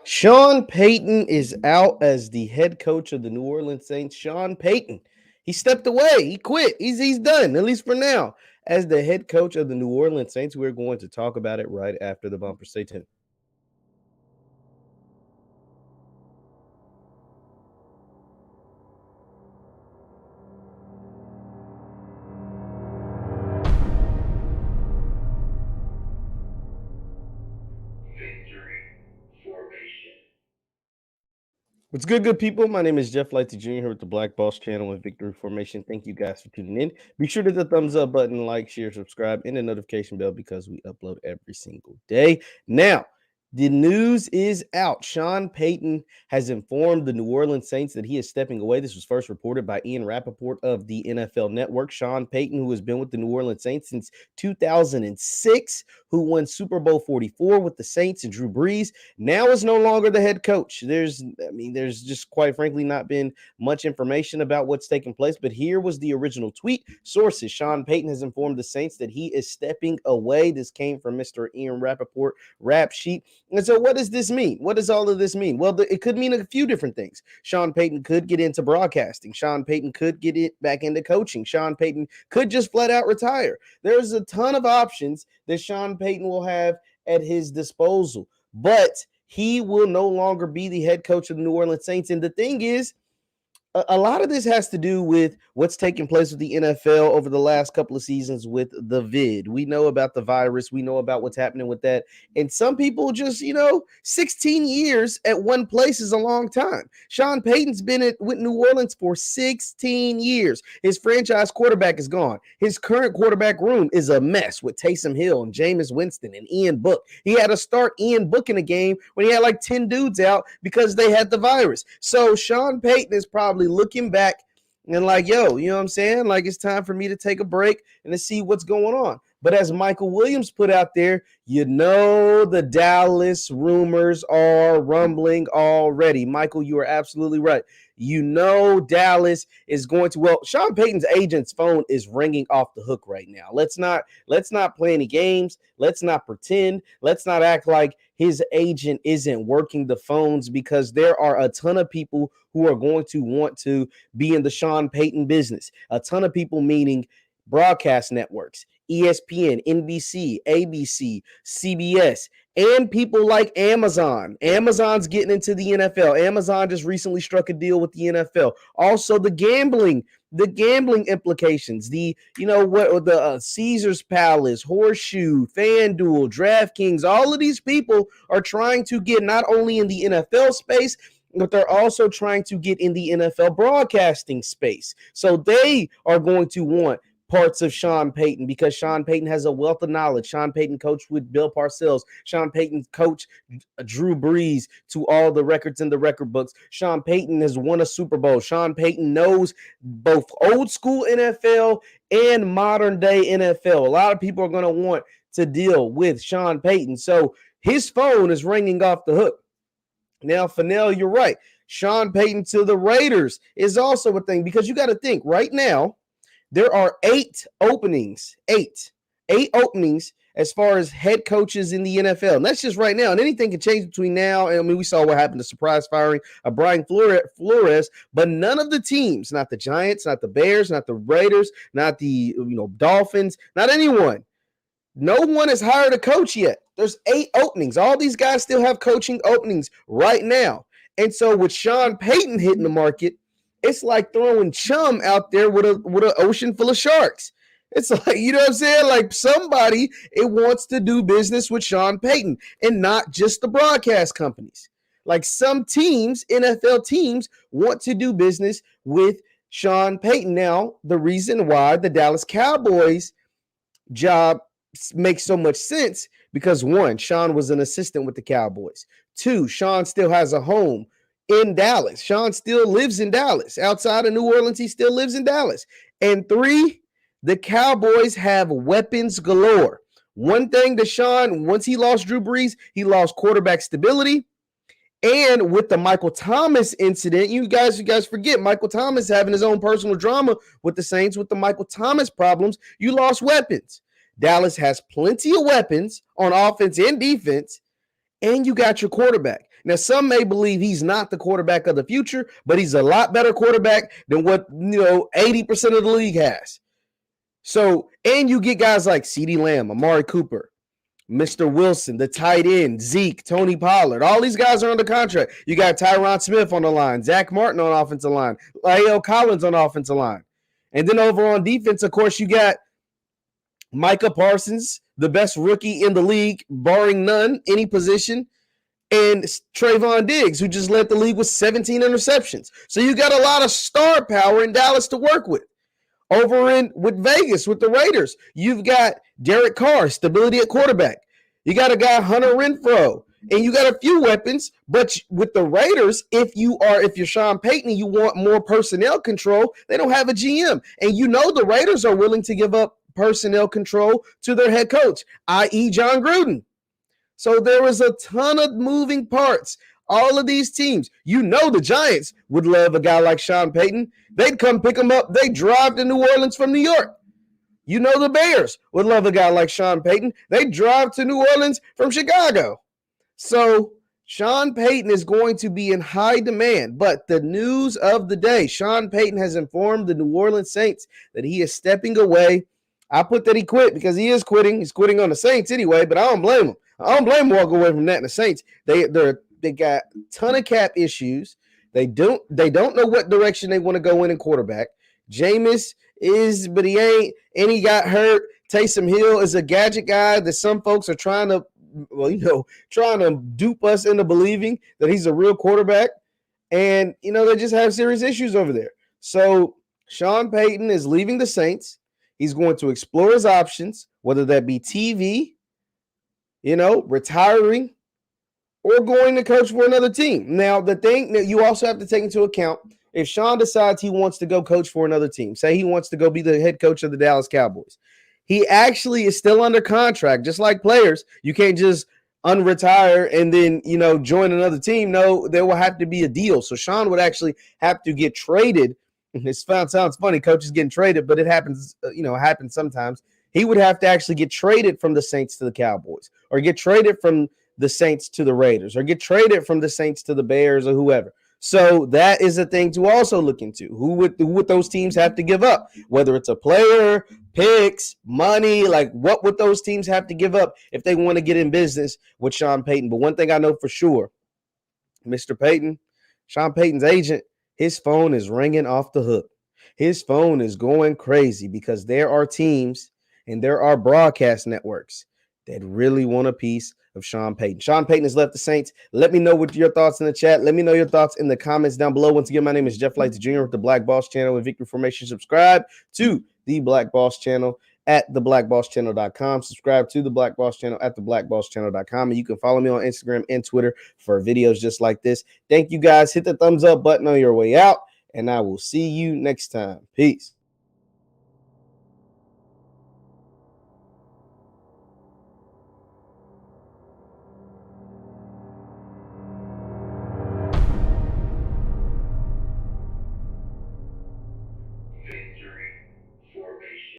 Sean Payton is out as the head coach of the New Orleans Saints. Sean Payton, he stepped away. He quit. He's done, at least for now. As the head coach of the New Orleans Saints, we're going to talk about it right after the bumper. Stay tuned. What's good people? My name is Jeff Lightsy Jr. here with the Black Boss channel and Victory Formation. Thank you guys for tuning in. Be sure to hit the thumbs up button, like, share, subscribe, and the notification bell because we upload every single day. Now, the news is out. Sean Payton has informed the New Orleans Saints that he is stepping away. This was first reported by Ian Rappaport of the NFL Network. Sean Payton, who has been with the New Orleans Saints since 2006, who won Super Bowl 44 with the Saints and Drew Brees, now is no longer the head coach. There's just quite frankly not been much information about what's taking place, but here was the original tweet. Sources: Sean Payton has informed the Saints that he is stepping away. This came from Mr. Ian Rappaport rap sheet. And so what does this mean? What does all of this mean? Well, it could mean a few different things. Sean Payton could get into broadcasting. Sean Payton could get it back into coaching. Sean Payton could just flat out retire. There's a ton of options that Sean Payton will have at his disposal, but he will no longer be the head coach of the New Orleans Saints. And the thing is, a lot of this has to do with what's taking place with the NFL over the last couple of seasons with the vid. We know about the virus. We know about what's happening with that. And some people just, 16 years at one place is a long time. Sean Payton's been with New Orleans for 16 years. His franchise quarterback is gone. His current quarterback room is a mess with Taysom Hill and Jameis Winston and Ian Book. He had to start Ian Book in a game when he had like 10 dudes out because they had the virus. So Sean Payton is probably looking back and like, yo, you know what I'm saying? Like, it's time for me to take a break and to see what's going on. But as Michael Williams put out there, the Dallas rumors are rumbling already. Michael, you are absolutely right. Dallas is going to, Sean Payton's agent's phone is ringing off the hook right now. Let's not play any games. Let's not pretend. Let's not act like his agent isn't working the phones, because there are a ton of people who are going to want to be in the Sean Payton business. A ton of people, meaning broadcast networks, ESPN, NBC, ABC, CBS, and people like Amazon. Amazon's getting into the NFL. Amazon just recently struck a deal with the NFL. Also, the gambling implications, the Caesar's Palace, Horseshoe, FanDuel, DraftKings, all of these people are trying to get not only in the NFL space, but they're also trying to get in the NFL broadcasting space. So they are going to want parts of Sean Payton, because Sean Payton has a wealth of knowledge. Sean Payton coached with Bill Parcells. Sean Payton coached Drew Brees to all the records in the record books. Sean Payton has won a Super Bowl. Sean Payton knows both old school NFL and modern day NFL. A lot of people are going to want to deal with Sean Payton. So his phone is ringing off the hook. Now, Fennell, you're right. Sean Payton to the Raiders is also a thing, because you got to think right now, there are eight openings as far as head coaches in the NFL. And that's just right now. And anything can change between now. And we saw what happened, the surprise firing of Brian Flores, but none of the teams, not the Giants, not the Bears, not the Raiders, not the Dolphins, not anyone. No one has hired a coach yet. There's 8 openings. All these guys still have coaching openings right now. And so with Sean Payton hitting the market, it's like throwing chum out there with an ocean full of sharks. It's like, you know what I'm saying? Like, somebody, it wants to do business with Sean Payton, and not just the broadcast companies. Like, some teams, NFL teams, want to do business with Sean Payton. Now, the reason why the Dallas Cowboys job makes so much sense, because 1, Sean was an assistant with the Cowboys. 2, Sean still has a home in Dallas. Sean still lives in Dallas. Outside of New Orleans, he still lives in Dallas. And 3, the Cowboys have weapons galore. One thing that Sean, once he lost Drew Brees, he lost quarterback stability. And with the Michael Thomas incident, you guys forget Michael Thomas having his own personal drama with the Saints, with the Michael Thomas problems, you lost weapons. Dallas has plenty of weapons on offense and defense, and you got your quarterback. Now, some may believe he's not the quarterback of the future, but he's a lot better quarterback than what 80% of the league has. So, and you get guys like CeeDee Lamb, Amari Cooper, Mr. Wilson, the tight end, Zeke, Tony Pollard. All these guys are under contract. You got Tyron Smith on the line, Zach Martin on offensive line, La'el Collins on offensive line. And then over on defense, of course, you got Micah Parsons, the best rookie in the league, barring none, any position, and Trayvon Diggs, who just led the league with 17 interceptions. So you got a lot of star power in Dallas to work with. Over in with Vegas, with the Raiders, you've got Derek Carr, stability at quarterback. You got a guy, Hunter Renfrow, and you got a few weapons. But with the Raiders, if you're Sean Payton and you want more personnel control, they don't have a GM. And the Raiders are willing to give up personnel control to their head coach, i.e. John Gruden. So there was a ton of moving parts. All of these teams, the Giants would love a guy like Sean Payton. They'd come pick him up. They drive to New Orleans from New York. The Bears would love a guy like Sean Payton. They drive to New Orleans from Chicago. So Sean Payton is going to be in high demand. But the news of the day, Sean Payton has informed the New Orleans Saints that he is stepping away. I put that he quit because he is quitting. He's quitting on the Saints anyway, but I don't blame him. I don't blame him walking away from that in the Saints. They got a ton of cap issues. They don't know what direction they want to go in quarterback. Jameis but he ain't, and he got hurt. Taysom Hill is a gadget guy that some folks are trying to dupe us into believing that he's a real quarterback. And, they just have serious issues over there. So Sean Payton is leaving the Saints. He's going to explore his options, whether that be TV, retiring, or going to coach for another team. Now, the thing that you also have to take into account, if Sean decides he wants to go coach for another team, say he wants to go be the head coach of the Dallas Cowboys, he actually is still under contract, just like players. You can't just unretire and then, join another team. No, there will have to be a deal. So Sean would actually have to get traded. This sounds funny, coaches getting traded, but it happens, happens sometimes. He would have to actually get traded from the Saints to the Cowboys, or get traded from the Saints to the Raiders, or get traded from the Saints to the Bears, or whoever. So that is a thing to also look into. Who would those teams have to give up? Whether it's a player, picks, money, like what would those teams have to give up if they want to get in business with Sean Payton? But one thing I know for sure, Mr. Payton, Sean Payton's agent, his phone is ringing off the hook. His phone is going crazy because there are teams and there are broadcast networks that really want a piece of Sean Payton. Sean Payton has left the Saints. Let me know what your thoughts in the chat. Let me know your thoughts in the comments down below. Once again, my name is Jeff Lightsy Jr. with the Black Boss Channel with Victory Formation. Subscribe to the Black Boss Channel at theblackbosschannel.com. Subscribe to the Black Boss Channel at theblackbosschannel.com. And you can follow me on Instagram and Twitter for videos just like this. Thank you guys. Hit the thumbs up button on your way out, and I will see you next time. Peace.